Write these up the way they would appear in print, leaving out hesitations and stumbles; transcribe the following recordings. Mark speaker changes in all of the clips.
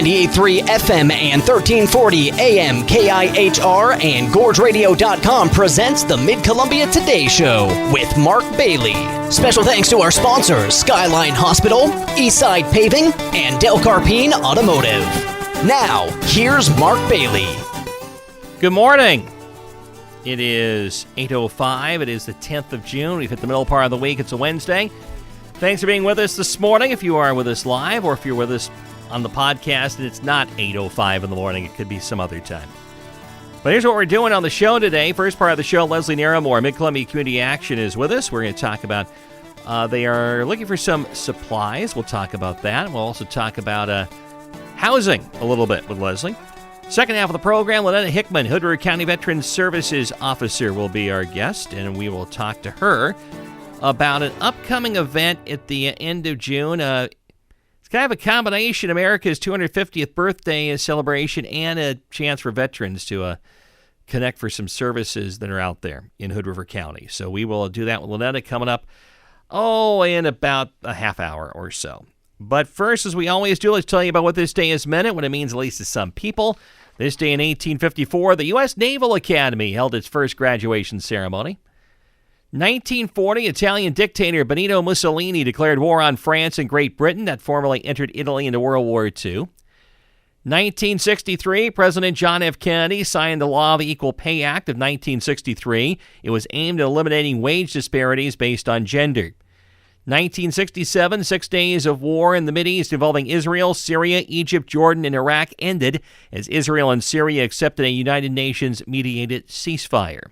Speaker 1: 98.3 FM and 1340 AM KIHR and GorgeRadio.com presents the Mid-Columbia Today Show with Mark Bailey. Special thanks to our sponsors, Skyline Hospital, Eastside Paving, and Del Carpine Automotive. Now, here's Mark Bailey.
Speaker 2: Good morning. It is 8:05. It is the 10th of June. We've hit the middle part of the week. It's a Wednesday. Thanks for being with us this morning. If you are with us live or if you're with us on the podcast and it's not 8:05 in the morning, it could be some other time. But here's what we're doing on the show today. First part of the show, Leslie Naramore, Mid-Columbia Community Action, is with us. We're going to talk about they are looking for some supplies. We'll talk about that. We'll also talk about housing a little bit with Leslie. Second half of the program, Lynetta Hickman, Hood River County Veterans Services Officer, will be our guest, and we will talk to her about an upcoming event at the end of June. It's kind of a combination, America's 250th birthday celebration and a chance for veterans to connect for some services that are out there in Hood River County. So we will do that with Lynetta coming up, in about a half hour or so. But first, as we always do, let's tell you about what this day has meant, what it means at least to some people. This day in 1854, the U.S. Naval Academy held its first graduation ceremony. 1940, Italian dictator Benito Mussolini declared war on France and Great Britain that formally entered Italy into World War II. 1963, President John F. Kennedy signed the Law of the Equal Pay Act of 1963. It was aimed at eliminating wage disparities based on gender. 1967, 6 days of war in the Mideast involving Israel, Syria, Egypt, Jordan, and Iraq ended as Israel and Syria accepted a United Nations-mediated ceasefire.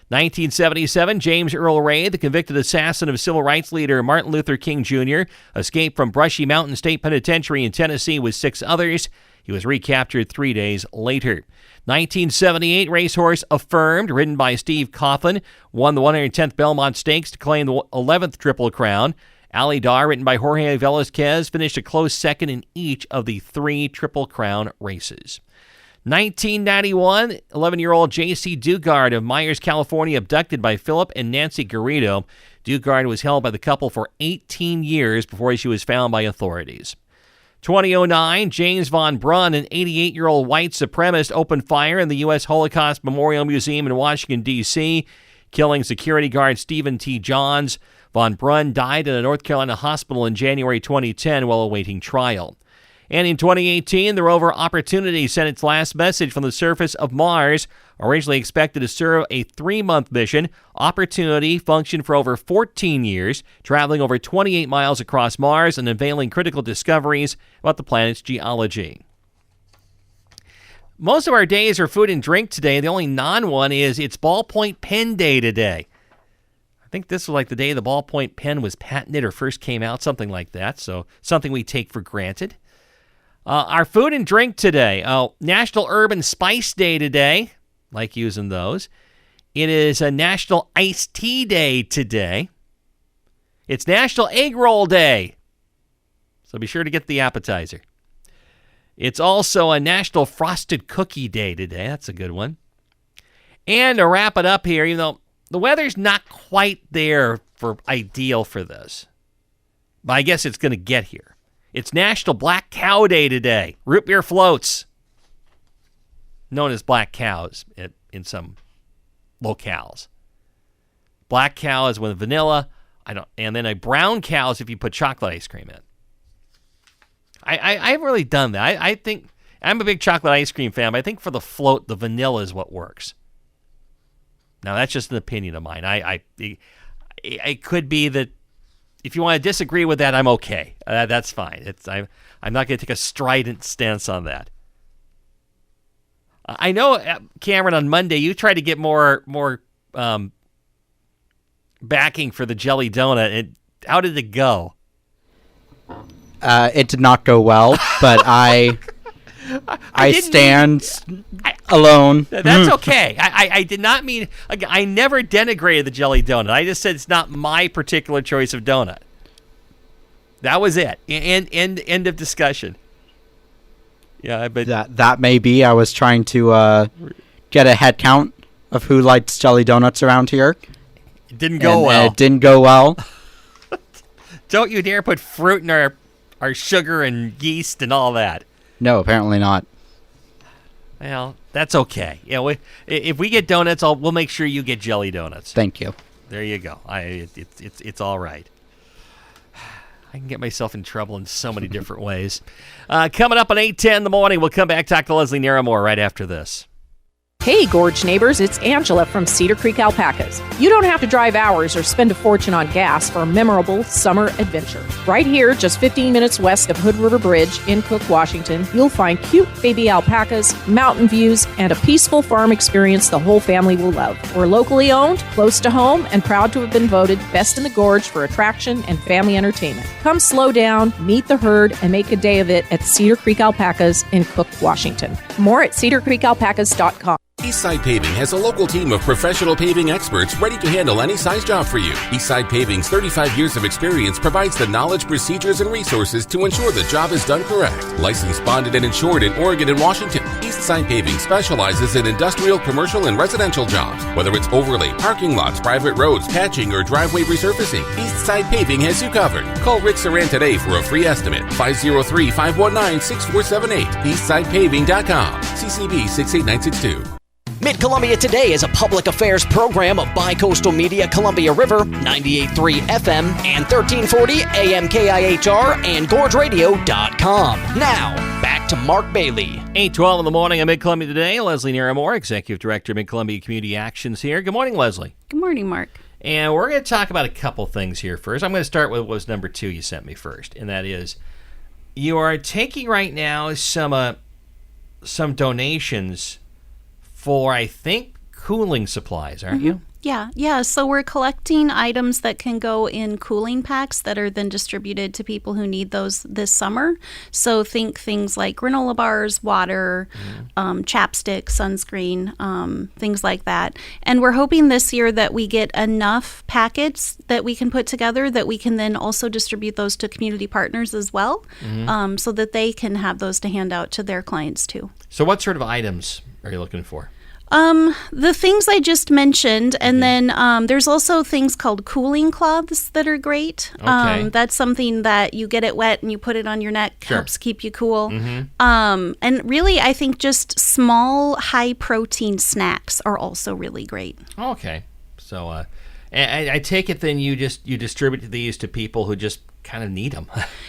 Speaker 2: 1977, James Earl Ray, the convicted assassin of civil rights leader Martin Luther King Jr., escaped from Brushy Mountain State Penitentiary in Tennessee with 6 others. He was recaptured 3 days later. 1978, racehorse Affirmed, ridden by Steve Coughlin, won the 110th Belmont Stakes to claim the 11th Triple Crown. Ali Dar, ridden by Jorge Velazquez, finished a close second in each of the 3 Triple Crown races. 1991, 11-year-old J.C. Dugard of Myers, California, abducted by Philip and Nancy Garrido. Dugard was held by the couple for 18 years before she was found by authorities. 2009, James Von Brunn, an 88-year-old white supremacist, opened fire in the U.S. Holocaust Memorial Museum in Washington, D.C., killing security guard Stephen T. Johns. Von Brunn died in a North Carolina hospital in January 2010 while awaiting trial. And in 2018, the rover Opportunity sent its last message from the surface of Mars. Originally expected to serve a 3-month mission, Opportunity functioned for over 14 years, traveling over 28 miles across Mars and unveiling critical discoveries about the planet's geology. Most of our days are food and drink today. The only non-one is it's ballpoint pen day today. I think this was like the day the ballpoint pen was patented or first came out, something like that. So something we take for granted. Our food and drink today. National Herb and Spice Day today. Like using those. It is a National Iced Tea Day today. It's National Egg Roll Day. So be sure to get the appetizer. It's also a National Frosted Cookie Day today. That's a good one. And to wrap it up here, the weather's not quite there for ideal for this. But I guess it's going to get here. It's National Black Cow Day today. Root beer floats, known as black cows in some locales. Black cow is with vanilla, and then a brown cow is if you put chocolate ice cream in. I haven't really done that. I think I'm a big chocolate ice cream fan, but I think for the float, the vanilla is what works. Now that's just an opinion of mine. It could be that. If you want to disagree with that, I'm okay. That's fine. I'm not going to take a strident stance on that. I know, Cameron, on Monday you tried to get more backing for the jelly donut. How did it go?
Speaker 3: It did not go well, but I stand alone.
Speaker 2: That's okay. I did not mean... I never denigrated the jelly donut. I just said it's not my particular choice of donut. That was it. End of discussion. Yeah, but...
Speaker 3: That may be. I was trying to get a head count of who likes jelly donuts around here.
Speaker 2: It didn't go well.
Speaker 3: It didn't go well.
Speaker 2: Don't you dare put fruit in our sugar and yeast and all that.
Speaker 3: No, apparently not.
Speaker 2: Well, that's okay. Yeah, if we get donuts, we'll make sure you get jelly donuts.
Speaker 3: Thank you.
Speaker 2: There you go. It's all right. I can get myself in trouble in so many different ways. Coming up at 8:10 in the morning, we'll come back, talk to Leslie Naramore right after this.
Speaker 4: Hey, Gorge neighbors, it's Angela from Cedar Creek Alpacas. You don't have to drive hours or spend a fortune on gas for a memorable summer adventure. Right here, just 15 minutes west of Hood River Bridge in Cook, Washington, you'll find cute baby alpacas, mountain views, and a peaceful farm experience the whole family will love. We're locally owned, close to home, and proud to have been voted best in the Gorge for attraction and family entertainment. Come slow down, meet the herd, and make a day of it at Cedar Creek Alpacas in Cook, Washington. More at cedarcreekalpacas.com.
Speaker 5: Eastside Paving has a local team of professional paving experts ready to handle any size job for you. Eastside Paving's 35 years of experience provides the knowledge, procedures, and resources to ensure the job is done correct. Licensed, bonded, and insured in Oregon and Washington, Eastside Paving specializes in industrial, commercial, and residential jobs. Whether it's overlay, parking lots, private roads, patching, or driveway resurfacing, Eastside Paving has you covered. Call Rick Saran today for a free estimate. 503-519-6478. EastsidePaving.com. CCB 68962.
Speaker 1: Mid-Columbia Today is a public affairs program of Bi-Coastal Media, Columbia River, 98.3 FM and 1340 AM KIHR and GorgeRadio.com. Now, back to Mark Bailey.
Speaker 2: 8:12 in the morning on Mid-Columbia Today. Leslie Naramore, Executive Director of Mid-Columbia Community Actions here. Good morning, Leslie.
Speaker 6: Good morning, Mark.
Speaker 2: And we're going to talk about a couple things here first. I'm going to start with what was number 2 you sent me first, and that is you are taking right now some donations for, I think, cooling supplies, aren't you?
Speaker 6: Yeah. So we're collecting items that can go in cooling packs that are then distributed to people who need those this summer. So think things like granola bars, water, chapstick, sunscreen, things like that. And we're hoping this year that we get enough packets that we can put together that we can then also distribute those to community partners as well, so that they can have those to hand out to their clients too.
Speaker 2: So what sort of items are you looking for?
Speaker 6: The things I just mentioned, and then there's also things called cooling cloths that are great.
Speaker 2: Okay.
Speaker 6: That's something that you get it wet and you put it on your neck, helps keep you cool. And really, I think just small, high-protein snacks are also really great.
Speaker 2: Okay. So I take it then you distribute these to people who just kind of need them.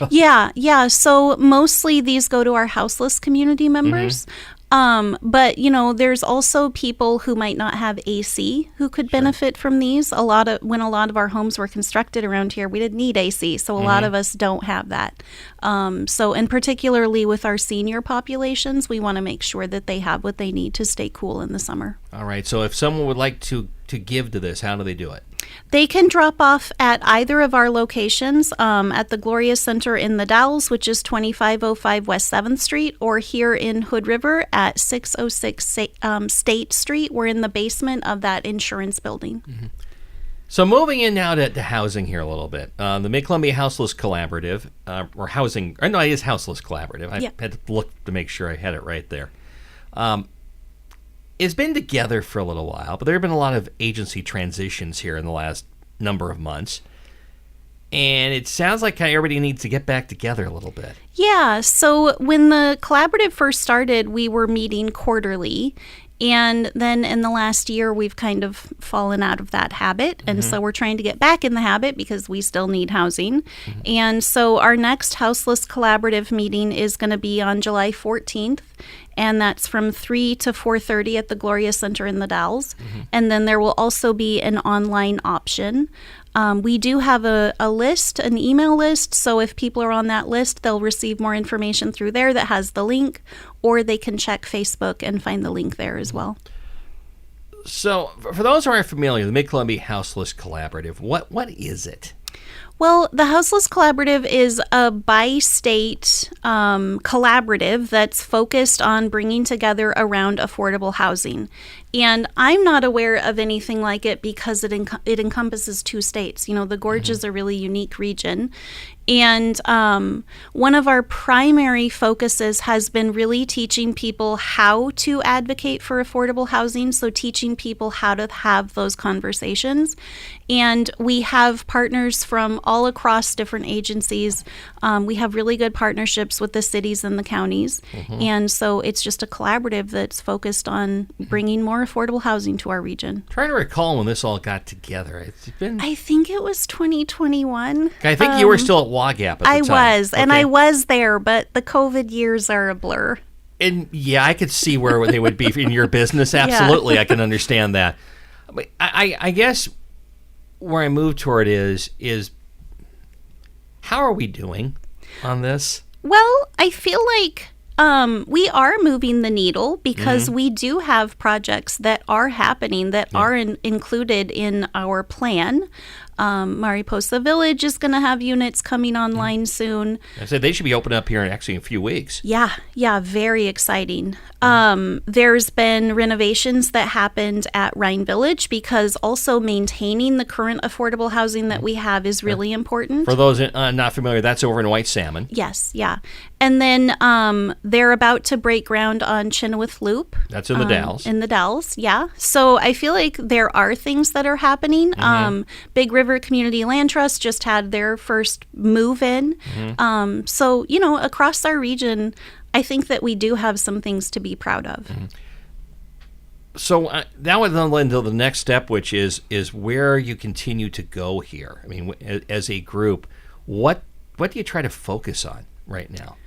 Speaker 6: Yeah. So mostly these go to our houseless community members. But, there's also people who might not have AC who could benefit from these. When a lot of our homes were constructed around here, we didn't need AC, so a lot of us don't have that. And particularly with our senior populations, we want to make sure that they have what they need to stay cool in the summer.
Speaker 2: All right. So if someone would like to give to this, how do they do it?
Speaker 6: They can drop off at either of our locations, at the Gloria Center in the Dalles, which is 2505 West 7th Street, or here in Hood River at 606 State Street. We're in the basement of that insurance building.
Speaker 2: So moving in now to housing here a little bit. The Mid-Columbia Houseless Collaborative, it is Houseless Collaborative. I had to look to make sure I had it right there. It's been together for a little while, but there have been a lot of agency transitions here in the last number of months. And it sounds like everybody needs to get back together a little bit. Yeah,
Speaker 6: so when the collaborative first started, we were meeting quarterly. And then in the last year, we've kind of fallen out of that habit. And so we're trying to get back in the habit because we still need housing. And so our next Houseless Collaborative meeting is going to be on July 14th. And that's from 3 to 4:30 at the Gloria Center in the Dalles. And then there will also be an online option. We do have a list, an email list, so if people are on that list, they'll receive more information through there that has the link, or they can check Facebook and find the link there as well.
Speaker 2: So, for those who aren't familiar, the Mid-Columbia Houseless Collaborative, what is it?
Speaker 6: Well, the Houseless Collaborative is a bi-state collaborative that's focused on bringing together around affordable housing. And I'm not aware of anything like it because it encompasses 2 states. You know, the Gorge is a really unique region. And one of our primary focuses has been really teaching people how to advocate for affordable housing, so teaching people how to have those conversations. And we have partners from all across different agencies. We have really good partnerships with the cities and the counties. And so it's just a collaborative that's focused on bringing more affordable housing to our region.
Speaker 2: Trying to recall when this all got together. It's been.
Speaker 6: I think it was 2021.
Speaker 2: I think you were still at WAGAP at the time.
Speaker 6: I was, and
Speaker 2: Okay.
Speaker 6: I was there, but the COVID years are a blur.
Speaker 2: And yeah, I could see where they would be in your business. Absolutely, I can understand that. But I guess where I move toward is how are we doing on this?
Speaker 6: Well, I feel like we are moving the needle because we do have projects that are happening that are included in our plan. Mariposa Village is going to have units coming online soon.
Speaker 2: I said they should be opening up here in actually a few weeks.
Speaker 6: Yeah, very exciting. There's been renovations that happened at Rhine Village because also maintaining the current affordable housing that we have is really important.
Speaker 2: For those not familiar, that's over in White Salmon.
Speaker 6: Yes, yeah. And then they're about to break ground on Chenoweth Loop.
Speaker 2: That's in the Dalles.
Speaker 6: In the Dalles, yeah. So I feel like there are things that are happening. Big River Community Land Trust just had their first move in. So, you know, across our region, I think that we do have some things to be proud of.
Speaker 2: So that would then lead to the next step, which is where you continue to go here. I mean, as a group, what do you try to focus on right now?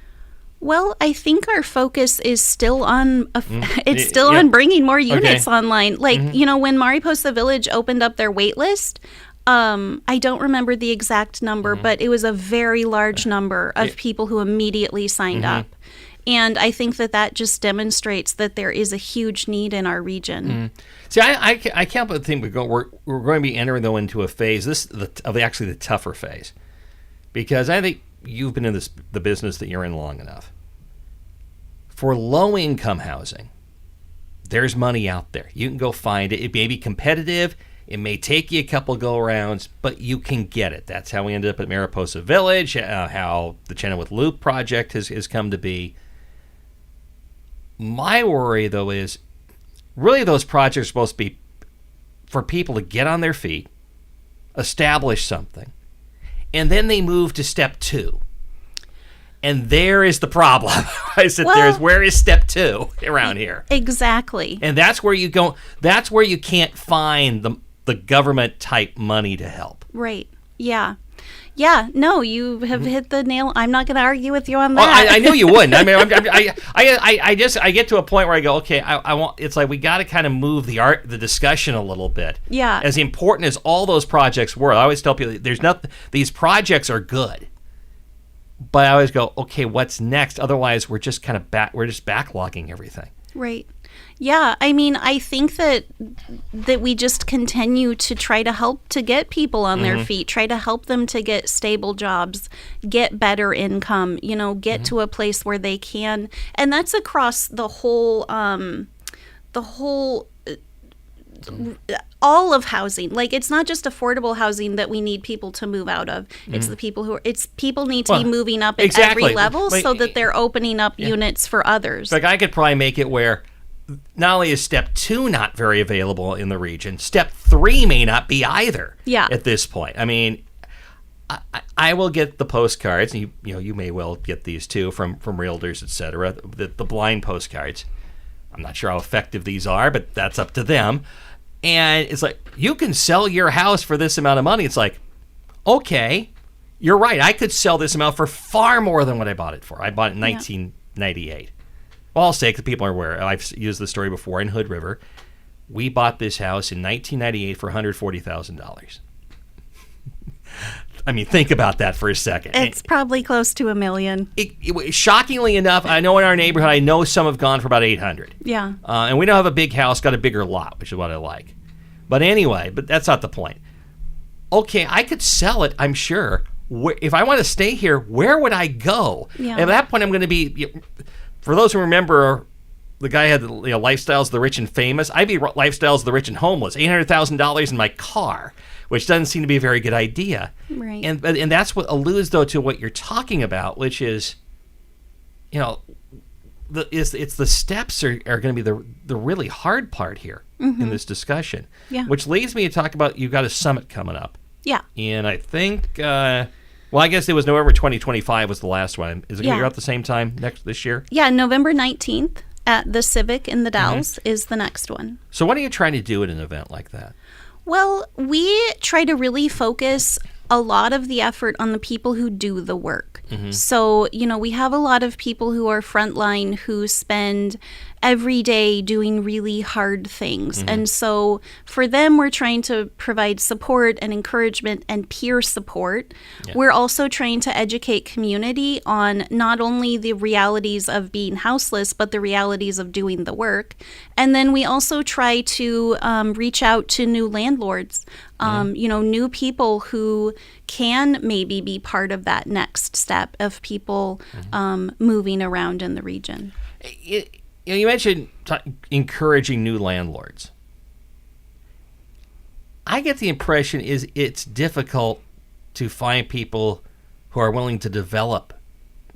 Speaker 6: Well, I think our focus is still on on bringing more units online. Like, you know, when Mariposa Village opened up their wait list, I don't remember the exact number, but it was a very large number of people who immediately signed up. And I think that just demonstrates that there is a huge need in our region.
Speaker 2: See, I can't but think we're going to be entering though into a phase actually the tougher phase, because I think you've been in the business that you're in long enough. For low-income housing, there's money out there. You can go find it. It may be competitive. It may take you a couple go-arounds, but you can get it. That's how we ended up at Mariposa Village, how the Chenoweth Loop project has come to be. My worry, though, is really those projects are supposed to be for people to get on their feet, establish something, and then they move to step 2. And there is the problem. I said, where is step 2 around here?
Speaker 6: Exactly.
Speaker 2: And that's where you go. That's where you can't find the government type money to help.
Speaker 6: Right. Yeah. Yeah. No, you have hit the nail. I'm not going to argue with you on that.
Speaker 2: Well, I knew you wouldn't. I mean, I get to a point where I go, okay, I want. It's like we got to kind of move the discussion a little bit.
Speaker 6: Yeah.
Speaker 2: As important as all those projects were, I always tell people there's nothing. These projects are good. But I always go, okay, what's next? Otherwise, we're just kind of backlogging everything.
Speaker 6: Right. Yeah. I mean, I think that we just continue to try to help to get people on their feet, try to help them to get stable jobs, get better income, you know, get to a place where they can. And that's across the whole all of housing. Like, it's not just affordable housing that we need people to move out of. It's the people people need to be moving up at every level so that they're opening up units for others.
Speaker 2: Like, I could probably make it where not only is step 2 not very available in the region, step 3 may not be either.
Speaker 6: Yeah.
Speaker 2: At this point, I mean, I will get the postcards, and you may well get these too from realtors, etc. The blind postcards. I'm not sure how effective these are, but that's up to them. And it's like, you can sell your house for this amount of money. It's like, okay, you're right. I could sell this amount for far more than what I bought it for. I bought it in 1998. Well, I'll say, because people are aware, I've used the story before in Hood River. We bought this house in 1998 for $140,000. I mean, think about that for a second.
Speaker 6: It's probably close to $1 million.
Speaker 2: Shockingly enough, I know in our neighborhood, I know some have gone for about $800,000.
Speaker 6: Yeah.
Speaker 2: And we don't have a big house, got a bigger lot, which is what I like. But anyway, that's not the point. Okay, I could sell it, I'm sure. If I want to stay here, where would I go?
Speaker 6: Yeah.
Speaker 2: And at that point, I'm going to be, for those who remember the guy had the lifestyles of the rich and famous. I'd be lifestyles of the rich and homeless. $800,000 in my car, which doesn't seem to be a very good idea.
Speaker 6: Right.
Speaker 2: And that's what alludes though to what you're talking about, which is, it's the steps are going to be the really hard part here in this discussion.
Speaker 6: Yeah.
Speaker 2: Which leads me to talk about, you've got a summit coming up.
Speaker 6: Yeah.
Speaker 2: And I think, I guess it was November 2025 was the last one. Is it going to be at the same time this year?
Speaker 6: Yeah, November 19th at the Civic in the Dalles is the next one.
Speaker 2: So what are you trying to do at an event like that?
Speaker 6: Well, we try to really focus a lot of the effort on the people who do the work. So, we have a lot of people who are frontline who spend every day doing really hard things. And so for them, we're trying to provide support and encouragement and peer support. Yeah. We're also trying to educate community on not only the realities of being houseless, but the realities of doing the work. And then we also try to reach out to new landlords, new people who can maybe be part of that next step of people moving around in the region.
Speaker 2: You mentioned encouraging new landlords. I get the impression it's difficult to find people who are willing to develop.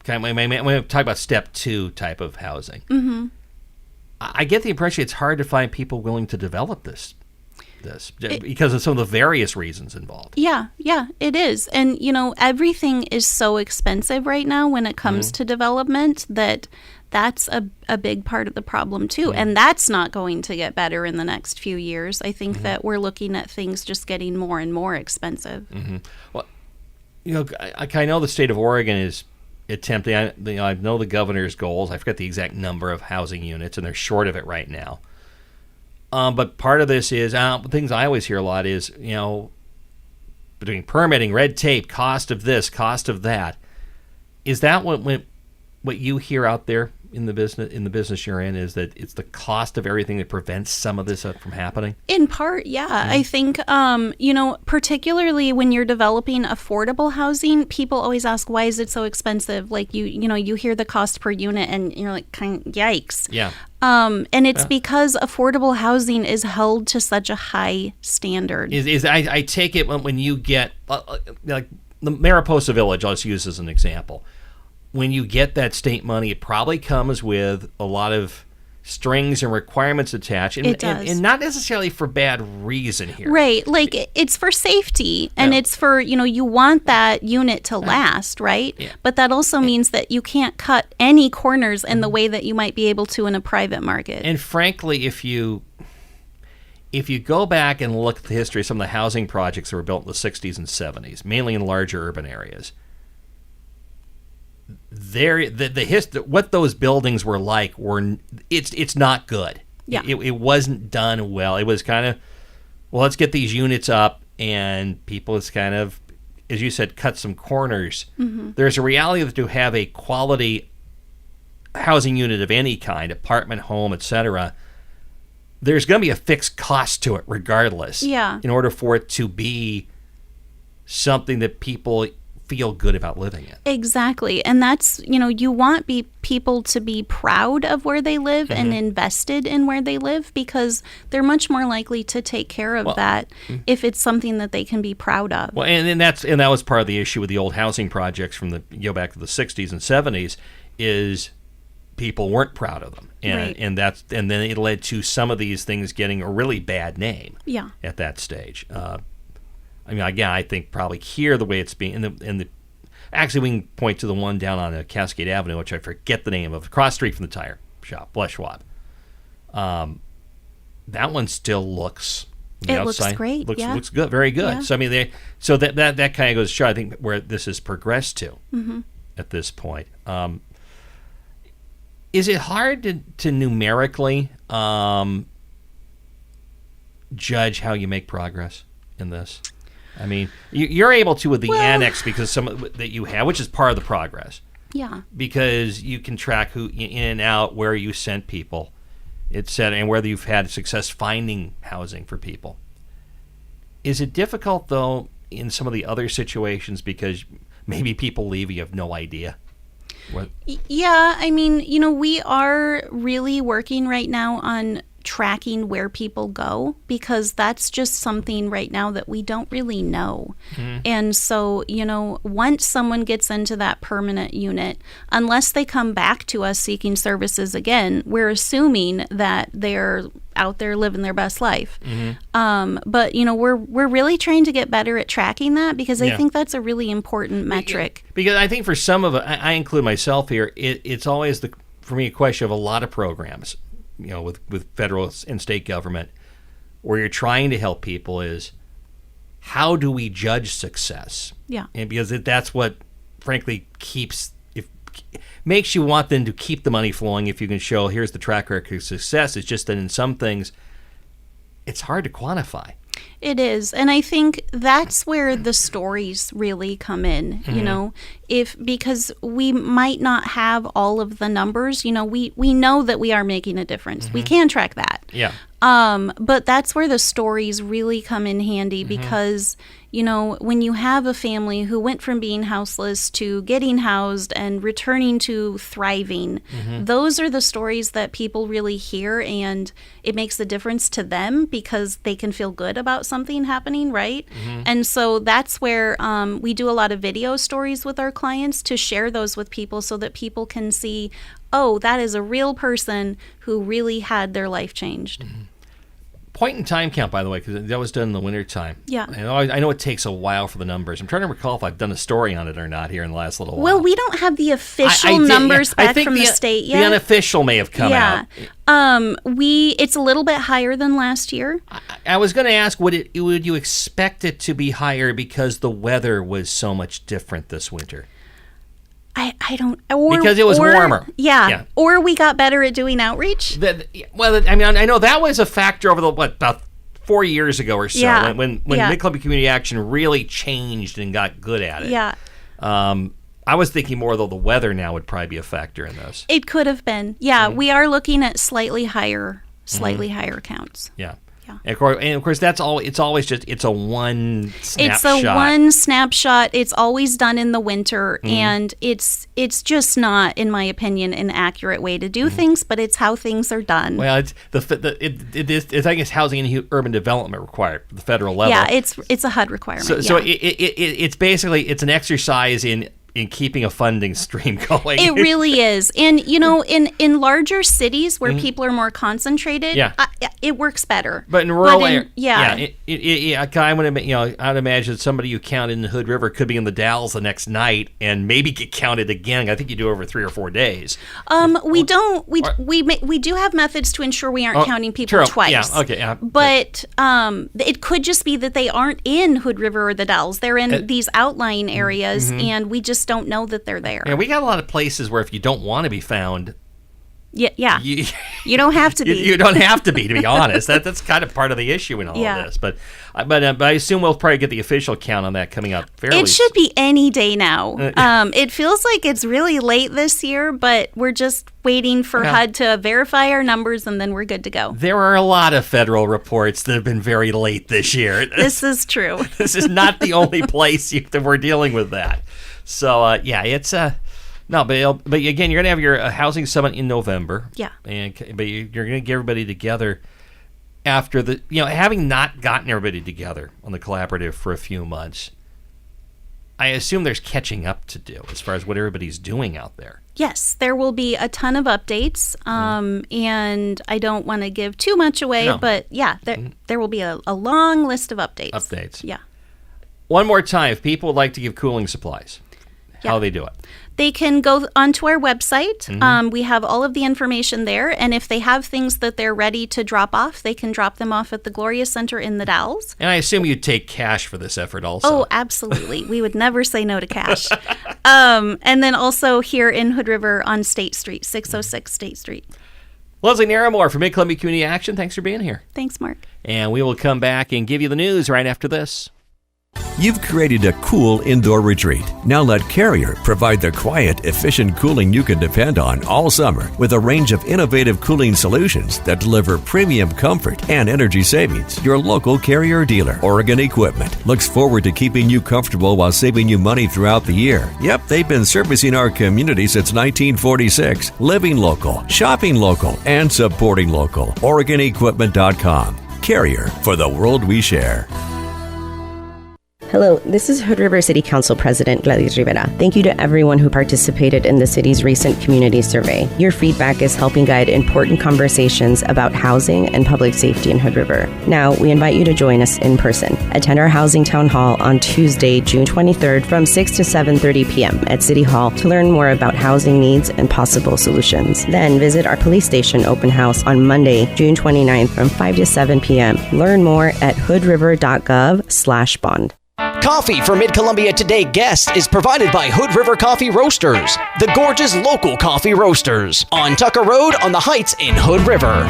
Speaker 2: When we talk about step 2 type of housing, I get the impression it's hard to find people willing to develop this because of some of the various reasons involved. Yeah,
Speaker 6: it is. And, everything is so expensive right now when it comes to development that's a big part of the problem, too. And that's not going to get better in the next few years. I think that we're looking at things just getting more and more expensive.
Speaker 2: Well, I know the state of Oregon is attempting, I know the governor's goals. I forget the exact number of housing units, and they're short of it right now. But part of this is, things I always hear a lot is, between permitting, red tape, cost of this, cost of that. Is that what you hear out there in the business you're in, is that it's the cost of everything that prevents some of this from happening?
Speaker 6: In part, yeah. I think, particularly when you're developing affordable housing, people always ask, why is it so expensive? Like, you hear the cost per unit and you're like, yikes. Yeah. And it's because affordable housing is held to such a high standard.
Speaker 2: I take it when you get, like the Mariposa Village, I'll just use as an example. When you get that state money, it probably comes with a lot of strings and requirements attached. And,
Speaker 6: it does.
Speaker 2: And not necessarily for bad reason here.
Speaker 6: Right. Like, it's for safety, and it's for, you want that unit to last, right? Yeah. But that also means that you can't cut any corners in the way that you might be able to in a private market.
Speaker 2: And frankly, if you go back and look at the history of some of the housing projects that were built in the 60s and 70s, mainly in larger urban areas, what those buildings were like it's not good. Yeah. It wasn't done well. It was kind of, let's get these units up, and people is kind of, as you said, cut some corners. There's a reality that to have a quality housing unit of any kind, apartment, home, etc., there's going to be a fixed cost to it regardless.
Speaker 6: Yeah.
Speaker 2: In order for it to be something that people feel good about living in.
Speaker 6: Exactly. And that's, you want people to be proud of where they live and invested in where they live, because they're much more likely to take care of that if it's something that they can be proud of.
Speaker 2: Well, and that was part of the issue with the old housing projects from go back to the 60s and 70s, is people weren't proud of them. And then it led to some of these things getting a really bad name at that stage. Again, I think probably here the way it's being, actually we can point to the one down on Cascade Avenue, which I forget the name of, across the street from the tire shop, Les Schwab. That one still looks.
Speaker 6: Looks great.
Speaker 2: Looks good, very good. Yeah. So that kind of goes to show, I think, where this has progressed to at this point. Is it hard to numerically judge how you make progress in this? I mean, you're able to with the annex because some that you have, which is part of the progress.
Speaker 6: Yeah.
Speaker 2: Because you can track who in and out, where you sent people, etc., and whether you've had success finding housing for people. Is it difficult though in some of the other situations because maybe people leave, you have no idea
Speaker 6: Yeah, I mean, we are really working right now on tracking where people go, because that's just something right now that we don't really know. And so, once someone gets into that permanent unit, unless they come back to us seeking services again, we're assuming that they're out there living their best life. But we're really trying to get better at tracking that, because I think that's a really important metric.
Speaker 2: Because I think for some of it, I include myself here, it's always for me a question of a lot of programs, with federal and state government, where you're trying to help people is, how do we judge success?
Speaker 6: Yeah.
Speaker 2: And because that's what, frankly, makes you want them to keep the money flowing. If you can show, here's the track record of success. It's just that in some things, it's hard to quantify.
Speaker 6: It is. And I think that's where the stories really come in, because we might not have all of the numbers. We know that we are making a difference. We can track that.
Speaker 2: Yeah.
Speaker 6: But that's where the stories really come in handy, because, when you have a family who went from being houseless to getting housed and returning to thriving, those are the stories that people really hear, and it makes a difference to them because they can feel good about something happening, right? And so that's where we do a lot of video stories with our clients to share those with people, so that people can see, oh, that is a real person who really had their life changed.
Speaker 2: Point in time count, by the way, because that was done in the wintertime.
Speaker 6: Yeah.
Speaker 2: I know it takes a while for the numbers. I'm trying to recall if I've done a story on it or not here in the last little while.
Speaker 6: Well, we don't have the official numbers back from the state yet.
Speaker 2: The unofficial may have come out.
Speaker 6: It's a little bit higher than last year.
Speaker 2: I was going to ask, would you expect it to be higher because the weather was so much different this winter?
Speaker 6: I don't...
Speaker 2: because it was warmer.
Speaker 6: Yeah. Or we got better at doing outreach.
Speaker 2: I know that was a factor over about 4 years ago or so, when Mid-Columbia Community Action really changed and got good at it.
Speaker 6: Yeah.
Speaker 2: I was thinking more, though, the weather now would probably be a factor in this.
Speaker 6: It could have been. Yeah, we are looking at slightly higher counts.
Speaker 2: Yeah. And of course, it's always just, it's a one snapshot.
Speaker 6: It's a one snapshot. It's always done in the winter, and it's just not, in my opinion, an accurate way to do things, but it's how things are done.
Speaker 2: Well, it's I guess housing and urban development required at the federal level.
Speaker 6: Yeah, it's a HUD requirement.
Speaker 2: So it's basically, it's an exercise in keeping a funding stream going.
Speaker 6: It really is. And, in larger cities where people are more concentrated, it works better.
Speaker 2: But in rural areas, I would imagine somebody you count in the Hood River could be in the Dalles the next night and maybe get counted again. I think you do over 3 or 4 days.
Speaker 6: We do have methods to ensure we aren't counting people twice.
Speaker 2: Yeah, okay. Yeah.
Speaker 6: But it could just be that they aren't in Hood River or the Dalles. They're in these outlying areas, and we just don't know that they're there.
Speaker 2: Yeah, we got a lot of places where if you don't want to be found,
Speaker 6: you don't have to be.
Speaker 2: You don't have to be honest. That's kind of part of the issue in all of this. But I assume we'll probably get the official count on that coming up fairly.
Speaker 6: It should be any day now. It feels like it's really late this year, but we're just waiting for HUD to verify our numbers, and then we're good to go.
Speaker 2: There are a lot of federal reports that have been very late this year.
Speaker 6: This is true.
Speaker 2: This is not the only place that we're dealing with that. So it's no, but again, you're gonna have your housing summit in November.
Speaker 6: Yeah.
Speaker 2: But you're gonna get everybody together after having not gotten everybody together on the collaborative for a few months. I assume there's catching up to do as far as what everybody's doing out there.
Speaker 6: Yes, there will be a ton of updates, and I don't want to give too much away, but there will be a long list of updates. Yeah.
Speaker 2: One more time, if people would like to give cooling supplies, how do they do it?
Speaker 6: They can go onto our website. We have all of the information there, and if they have things that they're ready to drop off, they can drop them off at the Gloria Center in the Dalles.
Speaker 2: And I assume you'd take cash for this effort also.
Speaker 6: Oh, absolutely. We would never say no to cash. And then also here in Hood River on State Street, 606 State Street.
Speaker 2: Leslie Naramore from Mid-Columbia Community Action, thanks for being here.
Speaker 6: Thanks, Mark.
Speaker 2: And we will come back and give you the news right after this.
Speaker 7: You've created a cool indoor retreat. Now let Carrier provide the quiet, efficient cooling you can depend on all summer with a range of innovative cooling solutions that deliver premium comfort and energy savings. Your local Carrier dealer, Oregon Equipment, looks forward to keeping you comfortable while saving you money throughout the year. Yep, they've been servicing our community since 1946. Living local, shopping local, and supporting local. OregonEquipment.com. Carrier, for the world we share.
Speaker 8: Hello, this is Hood River City Council President Gladys Rivera. Thank you to everyone who participated in the city's recent community survey. Your feedback is helping guide important conversations about housing and public safety in Hood River. Now, we invite you to join us in person. Attend our Housing Town Hall on Tuesday, June 23rd from 6 to 7:30 p.m. at City Hall to learn more about housing needs and possible solutions. Then visit our police station open house on Monday, June 29th from 5 to 7 p.m. Learn more at hoodriver.gov/bond.
Speaker 1: Coffee for Mid-Columbia Today guests is provided by Hood River Coffee Roasters, the gorgeous local coffee roasters, on Tucker Road on the Heights in Hood River.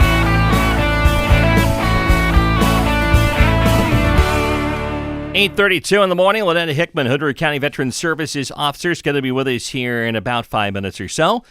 Speaker 2: 8:32 in the morning. Lynetta Hickman, Hood River County Veterans Services Officer, is going to be with us here in about 5 minutes or so.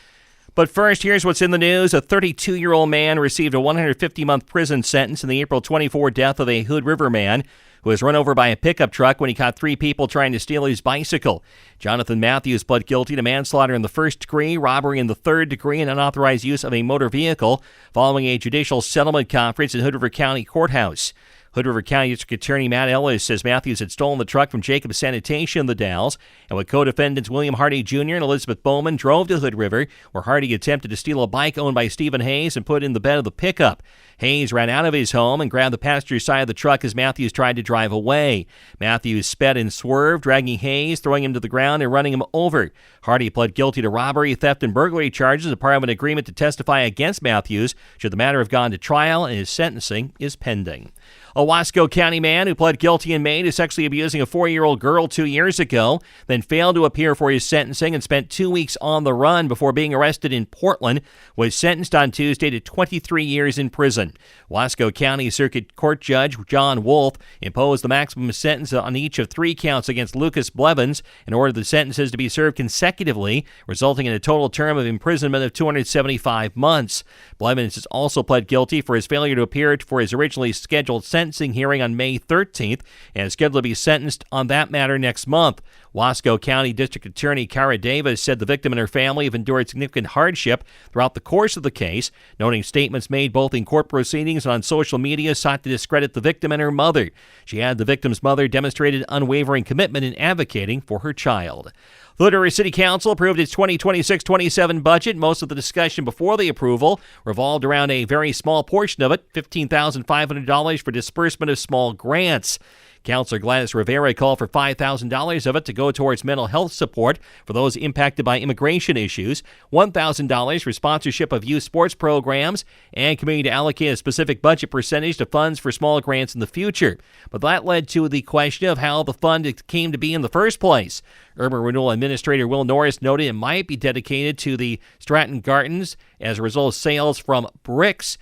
Speaker 2: But first, here's what's in the news. A 32-year-old man received a 150-month prison sentence in the April 24 death of a Hood River man who was run over by a pickup truck when he caught 3 people trying to steal his bicycle. Jonathan Matthews pled guilty to manslaughter in the first degree, robbery in the third degree, and unauthorized use of a motor vehicle following a judicial settlement conference in Hood River County Courthouse. Hood River County District Attorney Matt Ellis says Matthews had stolen the truck from Jacob Sanitation in the Dalles, and with co-defendants William Hardy Jr. and Elizabeth Bowman drove to Hood River, where Hardy attempted to steal a bike owned by Stephen Hayes and put it in the bed of the pickup. Hayes ran out of his home and grabbed the passenger side of the truck as Matthews tried to drive away. Matthews sped and swerved, dragging Hayes, throwing him to the ground and running him over. Hardy pled guilty to robbery, theft, and burglary charges as part of an agreement to testify against Matthews should the matter have gone to trial, and his sentencing is pending. A Wasco County man who pled guilty in May to sexually abusing a 4-year-old girl 2 years ago, then failed to appear for his sentencing and spent 2 weeks on the run before being arrested in Portland, was sentenced on Tuesday to 23 years in prison. Wasco County Circuit Court Judge John Wolf imposed the maximum sentence on each of 3 counts against Lucas Blevins and ordered the sentences to be served consecutively, resulting in a total term of imprisonment of 275 months. Blevins has also pled guilty for his failure to appear for his originally scheduled sentencing hearing on May 13th and is scheduled to be sentenced on that matter next month. Wasco County District Attorney Cara Davis said the victim and her family have endured significant hardship throughout the course of the case, noting statements made both in court proceedings and on social media sought to discredit the victim and her mother. She added the victim's mother demonstrated unwavering commitment in advocating for her child. The Hood River City Council approved its 2026-27 budget. Most of the discussion before the approval revolved around a very small portion of it, $15,500 for disbursement of small grants. Councilor Gladys Rivera called for $5,000 of it to go towards mental health support for those impacted by immigration issues, $1,000 for sponsorship of youth sports programs, and committing to allocate a specific budget percentage to funds for small grants in the future. But that led to the question of how the fund came to be in the first place. Urban Renewal Administrator Will Norris noted it might be dedicated to the Stratton Gardens as a result of sales from bricks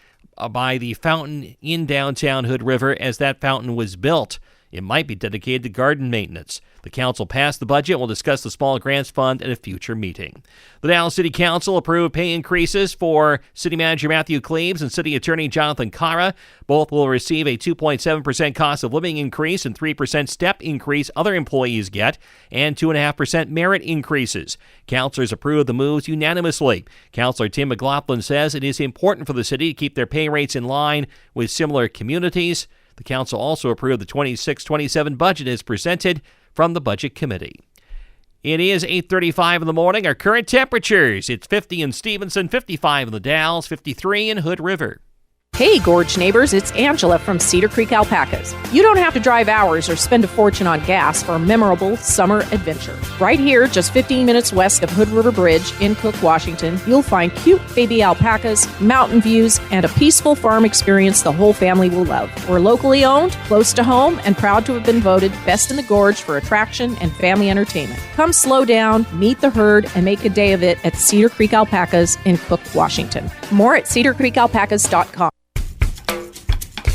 Speaker 2: by the fountain in downtown Hood River as that fountain was built. It might be dedicated to garden maintenance. The council passed the budget and will discuss the small grants fund at a future meeting. The Dallas City Council approved pay increases for City Manager Matthew Cleaves and City Attorney Jonathan Cara. Both will receive a 2.7% cost of living increase and 3% step increase other employees get, and 2.5% merit increases. Councilors approved the moves unanimously. Councilor Tim McLaughlin says it is important for the city to keep their pay rates in line with similar communities. The council also approved the 26-27 budget as presented from the Budget Committee. It is 8:35 in the morning. Our current temperatures, it's 50 in Stevenson, 55 in the Dalles, 53 in Hood River.
Speaker 4: Hey, Gorge neighbors, it's Angela from Cedar Creek Alpacas. You don't have to drive hours or spend a fortune on gas for a memorable summer adventure. Right here, just 15 minutes west of Hood River Bridge in Cook, Washington, you'll find cute baby alpacas, mountain views, and a peaceful farm experience the whole family will love. We're locally owned, close to home, and proud to have been voted best in the Gorge for attraction and family entertainment. Come slow down, meet the herd, and make a day of it at Cedar Creek Alpacas in Cook, Washington. More at cedarcreekalpacas.com.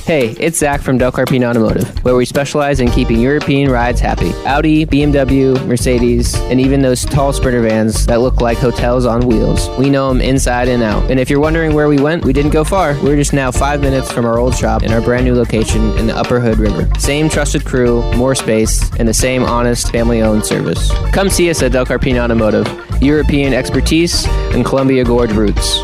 Speaker 9: Hey, it's Zach from Del Carpino Automotive, where we specialize in keeping European rides happy. Audi, BMW, Mercedes, and even those tall Sprinter vans that look like hotels on wheels. We know them inside and out. And if you're wondering where we went, we didn't go far. We're just now 5 minutes from our old shop in our brand new location in the Upper Hood River. Same trusted crew, more space, and the same honest, family-owned service. Come see us at Del Carpino Automotive. European expertise and Columbia Gorge roots.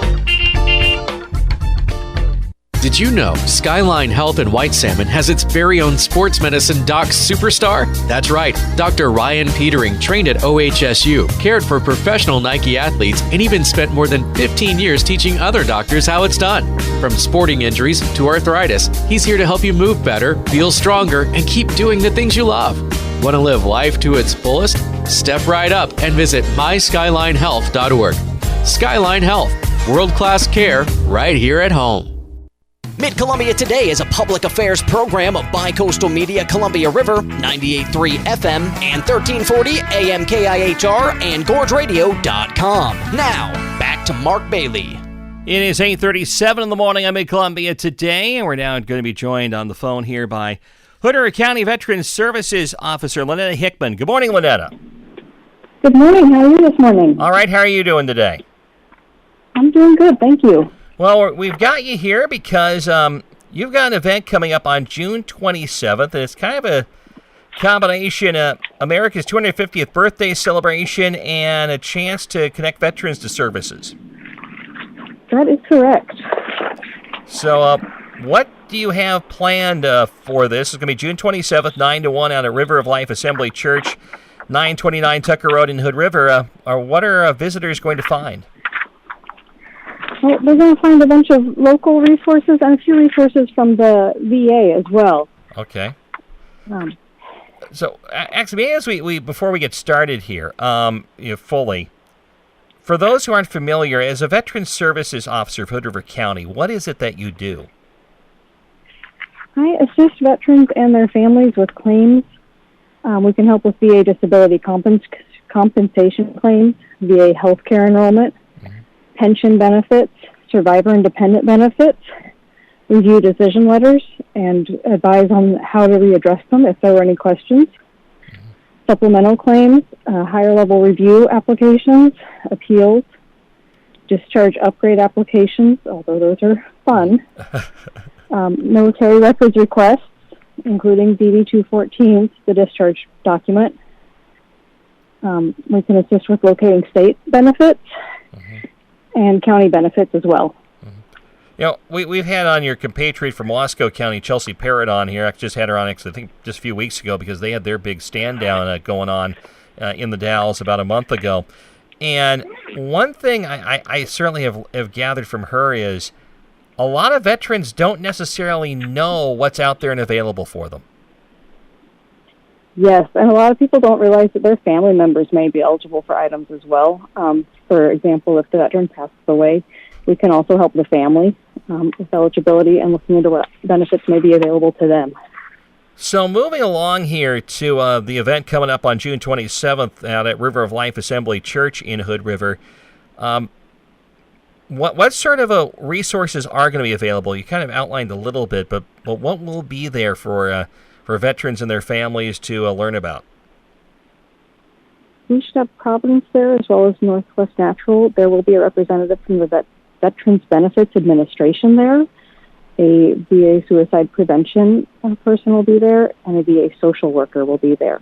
Speaker 10: Did you know Skyline Health in White Salmon has its very own sports medicine doc superstar? That's right, Dr. Ryan Petering trained at OHSU, cared for professional Nike athletes, and even spent more than 15 years teaching other doctors how it's done. From sporting injuries to arthritis, he's here to help you move better, feel stronger, and keep doing the things you love. Want to live life to its fullest? Step right up and visit myskylinehealth.org. Skyline Health, world-class care right here at home.
Speaker 1: Mid-Columbia Today is a public affairs program of Bicoastal Media Columbia River, 98.3 FM and 1340 AM KIHR and GorgeRadio.com. Now, back to Mark Bailey.
Speaker 2: It is 8:37 in the morning on Mid-Columbia Today, and we're now going to be joined on the phone here by Hood River County Veterans Services Officer Lynetta Hickman. Good morning, Lynetta.
Speaker 11: Good morning. How are you this morning?
Speaker 2: All right, how are you doing today?
Speaker 11: I'm doing good, thank you.
Speaker 2: Well, we've got you here because you've got an event coming up on June 27th, and it's kind of a combination of America's 250th birthday celebration and a chance to connect veterans to services.
Speaker 11: That is correct.
Speaker 2: So what do you have planned for this? It's going to be June 27th, 9 to 1 out at River of Life Assembly Church, 929 Tucker Road in Hood River. What are visitors going to find?
Speaker 11: Well, they're going to find a bunch of local resources and a few resources from the VA as well.
Speaker 2: Okay. So, actually, as we before we get started here, fully, for those who aren't familiar, as a Veterans Services Officer of Hood River County, what is it that you do?
Speaker 11: I assist veterans and their families with claims. We can help with VA disability compensation claims, VA health care enrollment, pension benefits, survivor and dependent benefits, review decision letters, and advise on how to readdress them if there were any questions, supplemental claims, higher level review applications, appeals, discharge upgrade applications, although those are fun, military records requests, including DD-214, the discharge document. We can assist with locating state benefits, and county benefits as well.
Speaker 2: You know, we've had on your compatriot from Wasco County, Chelsea Parrott, on here. I just had her on, I think, just a few weeks ago because they had their big stand down going on in the Dalles about a month ago. And one thing I certainly have gathered from her is a lot of veterans don't necessarily know what's out there and available for them.
Speaker 11: Yes, and a lot of people don't realize that their family members may be eligible for items as well. For example, if the veteran passes away, we can also help the family with eligibility and looking into what benefits may be available to them.
Speaker 2: So moving along here to the event coming up on June 27th out at River of Life Assembly Church in Hood River, what sort of resources are going to be available? You kind of outlined a little bit, but what will be there for veterans and their families to learn about?
Speaker 11: We should have Providence there as well as Northwest Natural. There will be a representative from the Veterans Benefits Administration there. A VA suicide prevention person will be there, and a VA social worker will be there.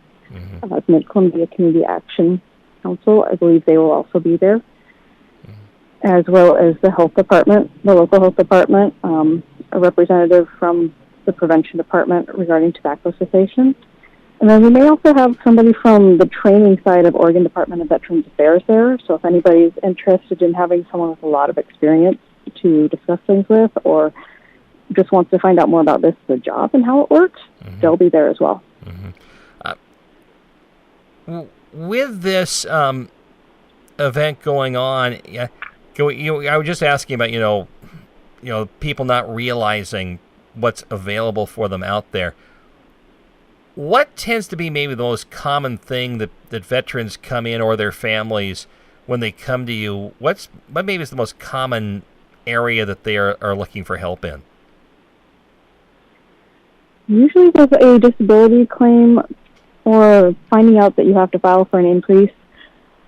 Speaker 11: Mid-Columbia Community Action Council, I believe they will also be there, as well as the health department, the local health department, a representative from the prevention department regarding tobacco cessation. And then we may also have somebody from the training side of Oregon Department of Veterans Affairs there. So if anybody's interested in having someone with a lot of experience to discuss things with, or just wants to find out more about the job and how it works, they'll be there as well.
Speaker 2: With this event going on, I was just asking about people not realizing what's available for them out there. What tends to be maybe the most common thing that veterans come in or their families when they come to you? What maybe is the most common area that they are looking for help in?
Speaker 11: Usually with a disability claim or finding out that you have to file for an increase,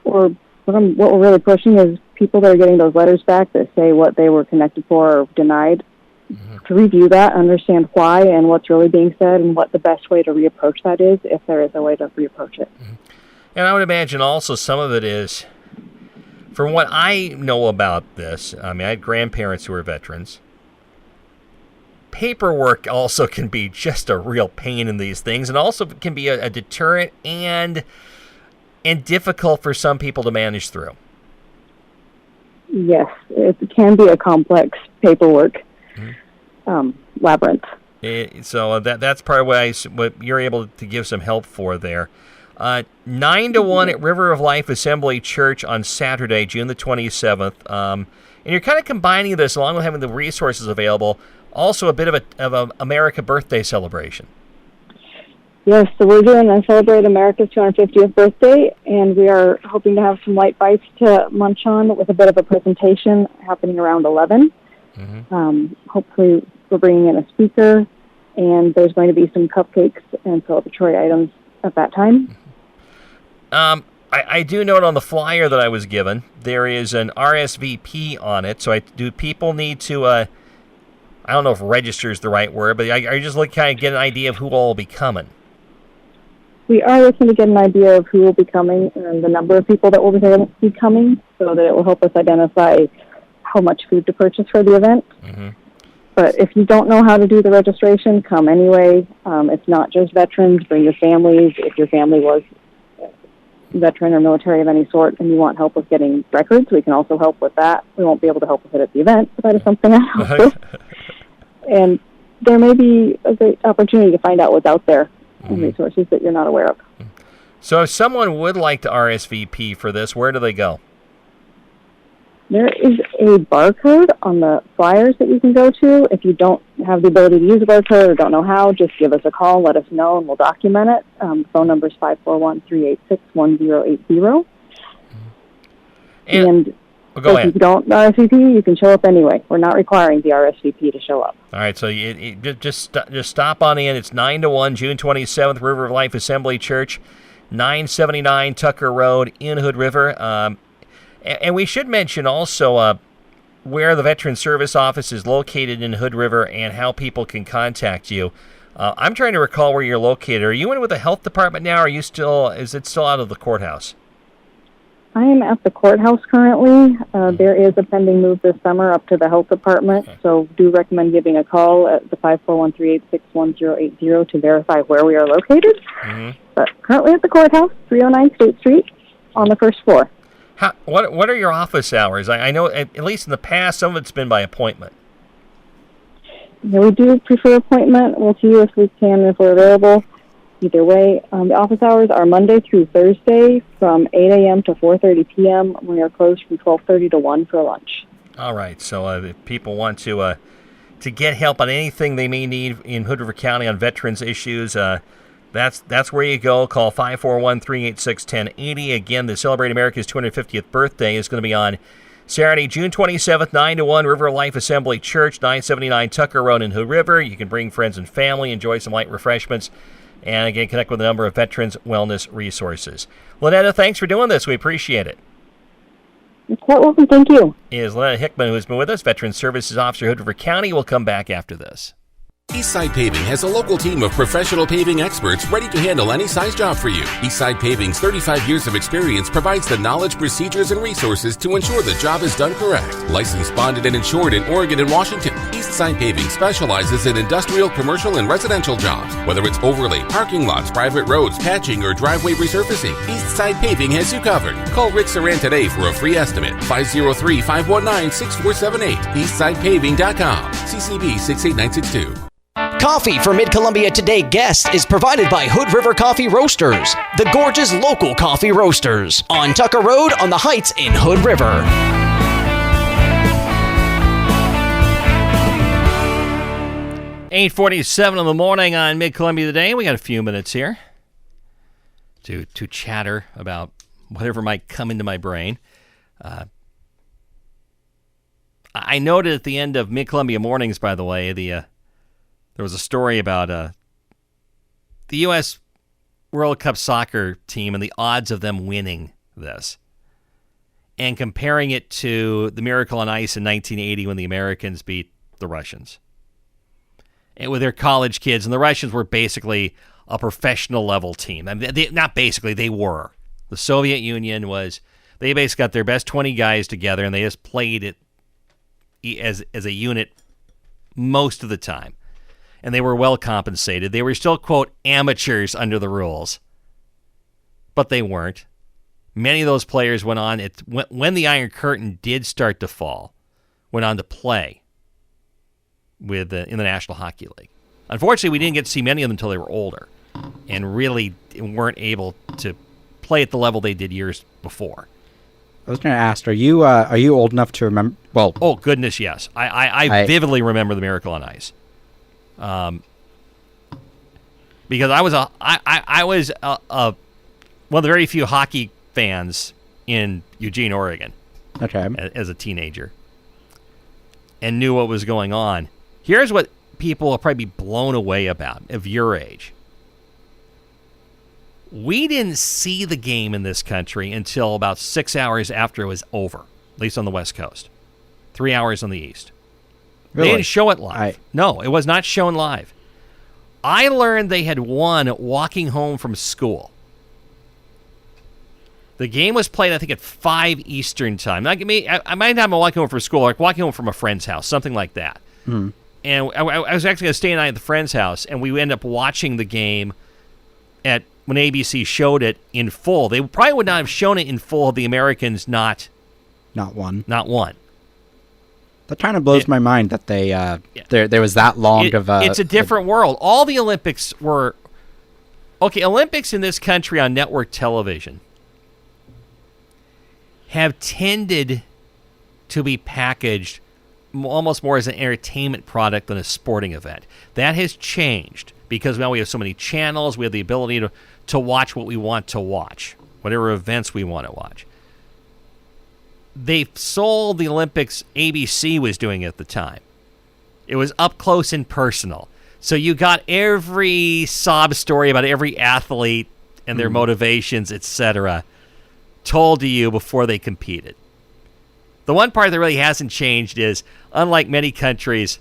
Speaker 11: or what we're really pushing is people that are getting those letters back that say what they were connected for or denied, to review that, understand why and what's really being said and what the best way to reapproach that is, if there is a way to reapproach it.
Speaker 2: And I would imagine also some of it is, from what I know about this, I mean, I had grandparents who were veterans. Paperwork also can be just a real pain in these things, and also can be a deterrent and difficult for some people to manage through.
Speaker 11: Yes, it can be a complex paperwork labyrinth.
Speaker 2: So that's part of what you're able to give some help for there. 9-1 at River of Life Assembly Church on Saturday, June the 27th. And you're kind of combining this, along with having the resources available, also a bit of a America birthday celebration.
Speaker 11: Yes, so we're doing a Celebrate America's 250th birthday, and we are hoping to have some light bites to munch on with a bit of a presentation happening around 11. Hopefully we're bringing in a speaker, and there's going to be some cupcakes and celebratory items at that time.
Speaker 2: I do note on the flyer that I was given, there is an RSVP on it, so do people need to, I don't know if register is the right word, but are you just looking to kind of get an idea of who all will be coming?
Speaker 11: We are looking to get an idea of who will be coming and the number of people that will be coming, so that it will help us identify how much food to purchase for the event. But if you don't know how to do the registration, come anyway. It's not just veterans. Bring your families. If your family was veteran or military of any sort and you want help with getting records, we can also help with that. We won't be able to help with it at the event, but that is something I help with. And there may be a great opportunity to find out what's out there and resources that you're not aware of.
Speaker 2: So if someone would like to RSVP for this, where do they go?
Speaker 11: There is a barcode on the flyers that you can go to. If you don't have the ability to use a barcode or don't know how, just give us a call, let us know, and we'll document it. Phone number is 541-386-1080. And if you don't RSVP, you can show up anyway. We're not requiring the RSVP to show up.
Speaker 2: All right, so just stop on in. It's 9-1, June 27th, River of Life Assembly Church, 979 Tucker Road in Hood River. And we should mention also where the Veteran Service Office is located in Hood River and how people can contact you. I'm trying to recall where you're located. Are you in with the health department now, or is it still out of the courthouse?
Speaker 11: I am at the courthouse currently. There is a pending move this summer up to the health department, so do recommend giving a call at the 541-386-1080 to verify where we are located. But currently at the courthouse, 309 State Street, on the first floor.
Speaker 2: What are your office hours? I know, at least in the past, some of it's been by appointment.
Speaker 11: Yeah, we do prefer appointment. We'll see you if we can, if we're available. Either way, the office hours are Monday through Thursday from 8 a.m. to 4:30 p.m. We are closed from 12:30 to 1 for lunch.
Speaker 2: All right. So if people want to get help on anything they may need in Hood River County on veterans issues, that's where you go. Call 541-386-1080. Again, the Celebrate America's 250th birthday is going to be on Saturday, June 27th, 9-1, River of Life Assembly Church, 979 Tucker Road in Hood River. You can bring friends and family, enjoy some light refreshments, and again, connect with a number of veterans wellness resources. Lynetta, thanks for doing this. We appreciate it.
Speaker 11: You're quite welcome. Thank you.
Speaker 2: Is Lynetta Hickman, who has been with us, Veteran Services Officer, Hood River County. We'll come back after this.
Speaker 5: Eastside Paving has a local team of professional paving experts ready to handle any size job for you. Eastside Paving's 35 years of experience provides the knowledge, procedures, and resources to ensure the job is done correct. Licensed, bonded, and insured in Oregon and Washington, Eastside Paving specializes in industrial, commercial, and residential jobs. Whether it's overlay, parking lots, private roads, patching, or driveway resurfacing, Eastside Paving has you covered. Call Rick Saran today for a free estimate. 503-519-6478. EastsidePaving.com. CCB 68962.
Speaker 1: Coffee for Mid-Columbia Today guests is provided by Hood River Coffee Roasters, the gorgeous local coffee roasters, on Tucker Road on the Heights in Hood River.
Speaker 2: 8:47 in the morning on Mid-Columbia Today. We got a few minutes here to chatter about whatever might come into my brain. I noted at the end of Mid-Columbia Mornings, by the way, there was a story about the U.S. World Cup soccer team and the odds of them winning this, and comparing it to the Miracle on Ice in 1980 when the Americans beat the Russians. And with their college kids, and the Russians were basically a professional level team. I mean, not basically, they were. The Soviet Union was, they basically got their best 20 guys together and they just played it as a unit most of the time. And they were well compensated. They were still, quote, amateurs under the rules. But they weren't. Many of those players went on, when the Iron Curtain did start to fall, went on to play in the National Hockey League. Unfortunately, we didn't get to see many of them until they were older and really weren't able to play at the level they did years before.
Speaker 3: I was going to ask, are you old enough to remember? Well,
Speaker 2: oh goodness, yes. I vividly remember the Miracle on Ice, because I was one of the very few hockey fans in Eugene, Oregon.
Speaker 3: Okay.
Speaker 2: As a teenager, and knew what was going on. Here's what people will probably be blown away about of your age. We didn't see the game in this country until about 6 hours after it was over, at least on the West Coast. 3 hours on the East.
Speaker 3: Really?
Speaker 2: They didn't show it live. No, it was not shown live. I learned they had won walking home from school. The game was played, I think, at 5 Eastern time. I might not have been walking home from school, like walking home from a friend's house, something like that.
Speaker 3: Mm.
Speaker 2: And I was actually going to stay a night at the friend's house, and we ended up watching the game when ABC showed it in full. They probably would not have shown it in full had the Americans not won.
Speaker 3: That kind of blows my mind that they there was that long of a...
Speaker 2: It's a different world. All the Olympics were... Okay, Olympics in this country on network television have tended to be packaged almost more as an entertainment product than a sporting event. That has changed because now we have so many channels. We have the ability to watch what we want to watch, whatever events we want to watch. They sold the Olympics, ABC was doing it at the time. It was up close and personal. So you got every sob story about every athlete and their motivations, etc., told to you before they competed. The one part that really hasn't changed is, unlike many countries,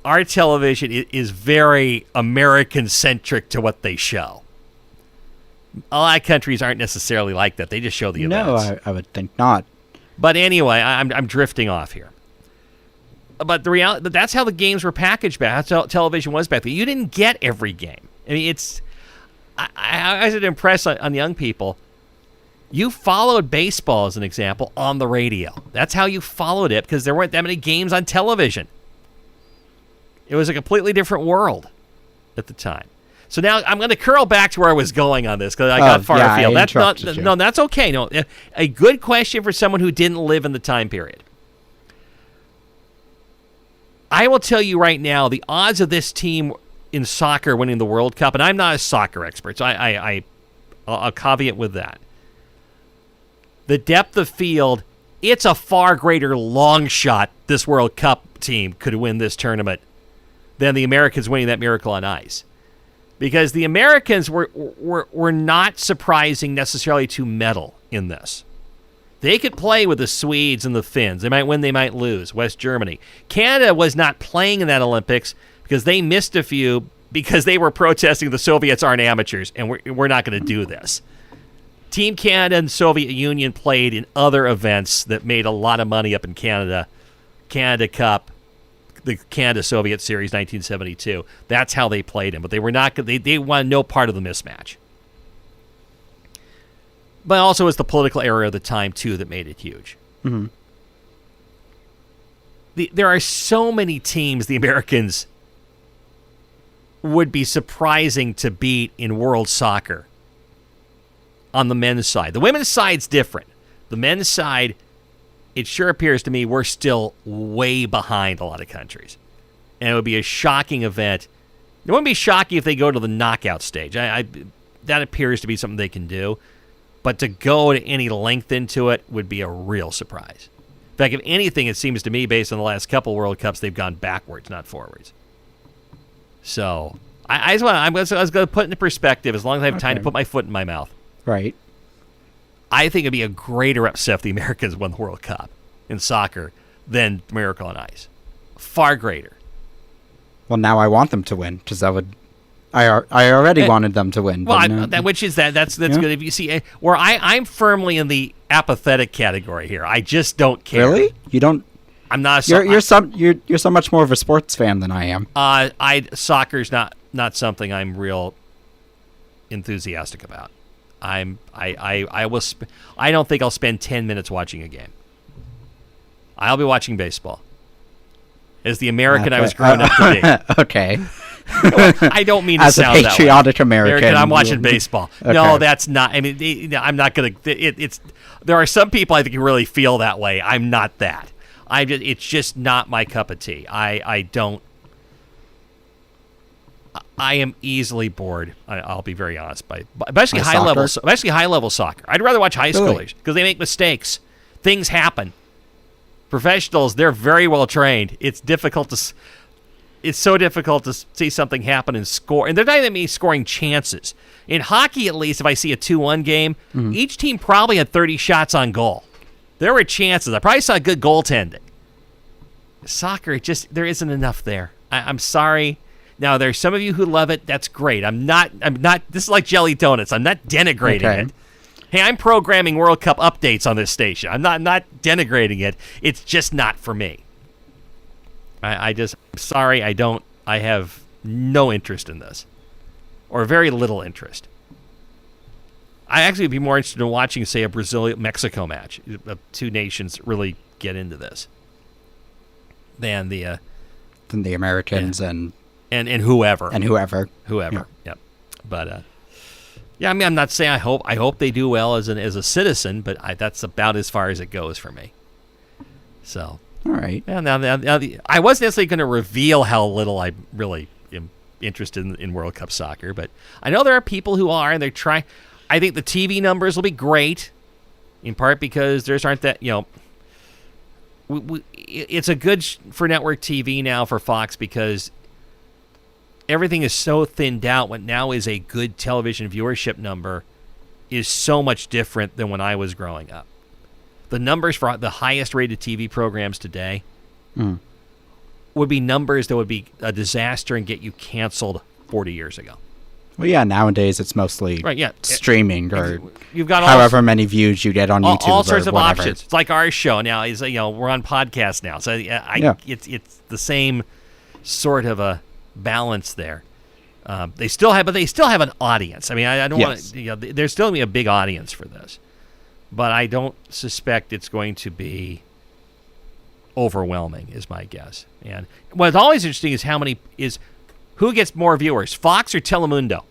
Speaker 2: our television is very American-centric to what they show. A lot of countries aren't necessarily like that. They just show the events.
Speaker 3: No, I would think not.
Speaker 2: But anyway, I'm drifting off here. But the reality, that's how the games were packaged back. That's how television was back then. You didn't get every game. I mean, I was impressed on young people. You followed baseball, as an example, on the radio. That's how you followed it, because there weren't that many games on television. It was a completely different world at the time. So now I'm going to curl back to where I was going on this, because I got far afield. That's okay. No, a good question for someone who didn't live in the time period. I will tell you right now, the odds of this team in soccer winning the World Cup, and I'm not a soccer expert, so I'll caveat with that. The depth of field, it's a far greater long shot this World Cup team could win this tournament than the Americans winning that Miracle on Ice. Because the Americans were not surprising necessarily to medal in this. They could play with the Swedes and the Finns. They might win, they might lose. West Germany. Canada was not playing in that Olympics because they missed a few because they were protesting the Soviets aren't amateurs and we're not going to do this. Team Canada and Soviet Union played in other events that made a lot of money up in Canada. Canada Cup, the Canada-Soviet Series 1972. That's how they played him. But they were not. They wanted no part of the mismatch. But also it's the political era of the time, too, that made it huge.
Speaker 3: Mm-hmm.
Speaker 2: There are so many teams the Americans would be surprising to beat in world soccer on the men's side. The women's side's different. The men's side, it sure appears to me we're still way behind a lot of countries. And it would be a shocking event. It wouldn't be shocking if they go to the knockout stage. That appears to be something they can do. But to go to any length into it would be a real surprise. In fact, if anything, it seems to me, based on the last couple World Cups, they've gone backwards, not forwards. So, I was going to put into perspective, as long as I have time to put my foot in my mouth.
Speaker 3: Right.
Speaker 2: I think it'd be a greater upset if the Americans won the World Cup in soccer than Miracle on Ice. Far greater.
Speaker 3: Well, now I want them to win, because that would... I already wanted them to win.
Speaker 2: Well, that's good. If you see where I'm firmly in the apathetic category here. I just don't care.
Speaker 3: Really? You don't?
Speaker 2: I'm not.
Speaker 3: You're so much more of a sports fan than I am.
Speaker 2: Soccer's not something I'm real enthusiastic about. I don't think I'll spend 10 minutes watching a game. I'll be watching baseball. As the American I was growing up to be.
Speaker 3: Okay.
Speaker 2: I don't mean to
Speaker 3: as
Speaker 2: sound
Speaker 3: a patriotic American.
Speaker 2: I'm watching baseball.
Speaker 3: Okay.
Speaker 2: No, that's not. I mean, I'm not going to. It's. There are some people I think who really feel that way. I'm not that. It's just not my cup of tea. I don't. I am easily bored. I'll be very honest, especially high level soccer. I'd rather watch high schoolers because they make mistakes. Things happen. Professionals, they're very well trained. It's so difficult to see something happen and score. And they're not even scoring chances. In hockey, at least, if I see a 2-1 game, each team probably had 30 shots on goal. There were chances. I probably saw good goaltending. Soccer, there isn't enough there. I'm sorry. Now, there's some of you who love it. That's great. I'm not. This is like jelly donuts. I'm not denigrating it. Hey, I'm programming World Cup updates on this station. I'm not denigrating it. It's just not for me. I'm sorry, I have no interest in this. Or very little interest. I actually would be more interested in watching, say, a Brazil-Mexico match. Two nations really get into this. Than the
Speaker 3: Americans and
Speaker 2: whoever.
Speaker 3: And whoever.
Speaker 2: Whoever, yep. But, yeah, I mean, I'm not saying I hope they do well as a citizen, but that's about as far as it goes for me. So...
Speaker 3: All right.
Speaker 2: Yeah, now, I wasn't necessarily going to reveal how little I really am interested in World Cup soccer, but I know there are people who are, and they're trying. I think the TV numbers will be great, in part because there aren't that, it's a good for network TV now for Fox because everything is so thinned out. What now is a good television viewership number is so much different than when I was growing up. The numbers for the highest rated TV programs today would be numbers that would be a disaster and get you canceled 40 years ago.
Speaker 3: Well, yeah, nowadays it's mostly streaming or
Speaker 2: you've got
Speaker 3: however many views you get on YouTube.
Speaker 2: All sorts of
Speaker 3: whatever.
Speaker 2: options. It's like our show now is we're on podcast now, so it's the same sort of a balance there. They still have an audience. I mean, I don't want to. There's still gonna be a big audience for this. But I don't suspect it's going to be overwhelming, is my guess. And what's always interesting is who gets more viewers, Fox or Telemundo?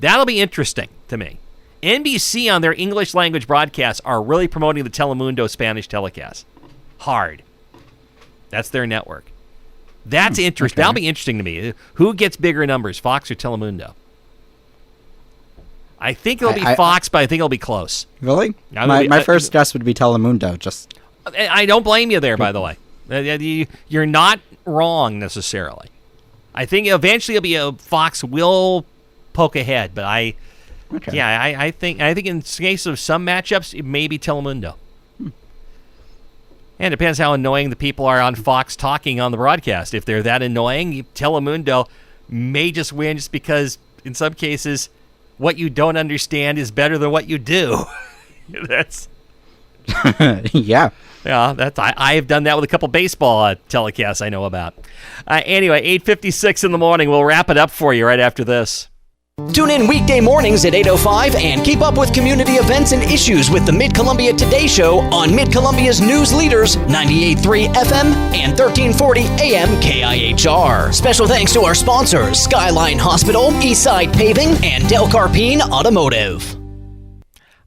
Speaker 2: That'll be interesting to me. NBC on their English language broadcasts are really promoting the Telemundo Spanish telecast. Hard. That's their network. That's interesting.
Speaker 3: Okay.
Speaker 2: That'll be interesting to me. Who gets bigger numbers, Fox or Telemundo? I think it'll be Fox, but I think it'll be close.
Speaker 3: Really? My first guess would be Telemundo.
Speaker 2: I don't blame you there, by the way. You're not wrong necessarily. I think eventually Fox will poke ahead, but I think in case of some matchups, it may be Telemundo. And it depends how annoying the people are on Fox talking on the broadcast. If they're that annoying, Telemundo may just win just because in some cases what you don't understand is better than what you do. That's
Speaker 3: yeah.
Speaker 2: That's I have done that with a couple baseball telecasts I know about. Anyway, 8:56 in the morning. We'll wrap it up for you right after this.
Speaker 1: Tune in weekday mornings at 8:05 and keep up with community events and issues with the Mid-Columbia Today Show on Mid-Columbia's news leaders, 98.3 FM and 1340 AM KIHR. Special thanks to our sponsors, Skyline Hospital, Eastside Paving, and Del Carpine Automotive.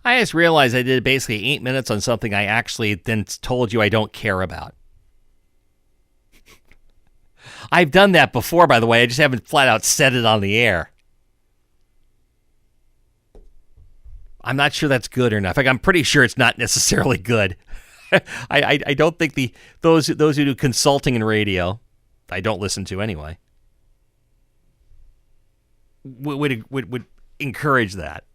Speaker 2: I just realized I did basically 8 minutes on something I actually then told you I don't care about. I've done that before, by the way. I just haven't flat out said it on the air. I'm not sure that's good or not. In fact, I'm pretty sure it's not necessarily good. I don't think those who do consulting in radio, I don't listen to anyway. would encourage that.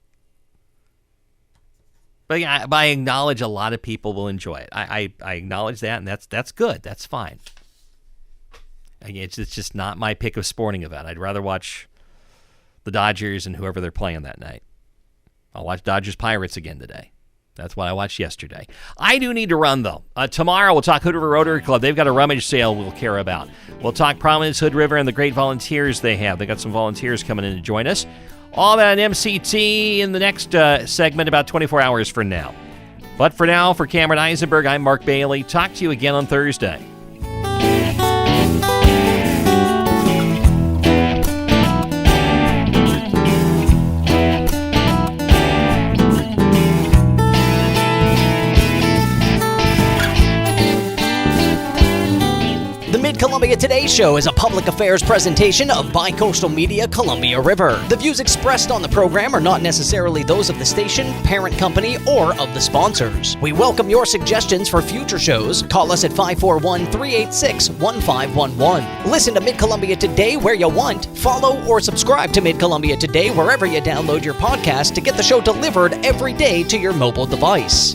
Speaker 2: But yeah, I acknowledge a lot of people will enjoy it. I acknowledge that, and that's good. That's fine. Again, it's just not my pick of sporting event. I'd rather watch the Dodgers and whoever they're playing that night. I'll watch Dodgers Pirates again today. That's what I watched yesterday. I do need to run, though. Tomorrow, we'll talk Hood River Rotary Club. They've got a rummage sale we'll care about. We'll talk Providence Hood River and the great volunteers they have. They got some volunteers coming in to join us. All that on MCT in the next segment, about 24 hours from now. But for now, for Cameron Eisenberg, I'm Mark Bailey. Talk to you again on Thursday.
Speaker 1: Columbia Today Show is a public affairs presentation of Bicoastal Media Columbia River. The views expressed on the program are not necessarily those of the station, parent company, or of the sponsors. We welcome your suggestions for future shows. Call us at 541-386-1511. Listen to Mid-Columbia Today where you want. Follow or subscribe to Mid-Columbia Today wherever you download your podcast to get the show delivered every day to your mobile device.